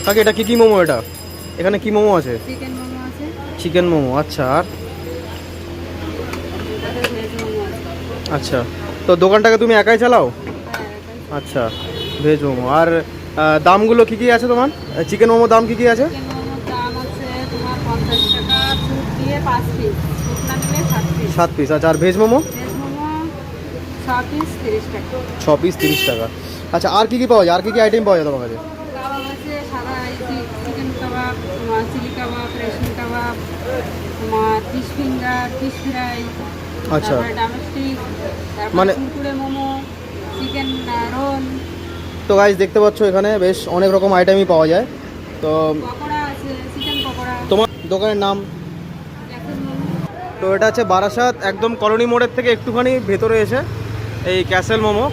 কাকি এটা কি মোমো এটা? এখানে কি মোমো আছে? চিকেন মোমো আছে, চিকেন মোমো, আচ্ছা। আর তারপরে ভেজ মোমো আছে। আচ্ছা, তো দোকানটাকে তুমি একাই চালাও? হ্যাঁ, এটাই। আচ্ছা, ভেজ মোমো। আর দামগুলো কি কি আছে তোমার? চিকেন মোমো দাম কি কি আছে? চিকেন মোমোর দাম আছে তোমার 50 টাকা, স্যুপ দিয়ে 5 পিস, স্যুপ না নিলে 7 পিস। 7 পিস। আচ্ছা, আর veg momo? Veg momo 6 piece 30 টাকা। 6 পিস 30 টাকা। আচ্ছা, আর কি কি পাওয়া যায়? আর কি কি আইটেম পাওয়া যায় তোমার কাছে? কাবাব আছে, সাদা চিকেন কাবাব, তোমার চিলি কাবাব, রেশমি কাবাব, তোমার ফিশ ফিঙ্গার, ফিশ ফ্রাই, আচ্ছা। তারপরে ডোমেস্টিক, তারপরে মানে- কুরকুরে মোমো, চিকেন রোল, তো গাইস দেখতে পাচ্ছ এখানে বেশ অনেক রকম আইটেমই পাওয়া যায়। তো পকোড়া আছে, চিকেন পকোড়া, তোমার দোকানের নাম? ক্যাসেল মোমো। তো এটা হচ্ছে বারাসাত একদম কলোনি মোড়ের থেকে একটুখানি ভেতরে এসে এই ক্যাসেল মোমো।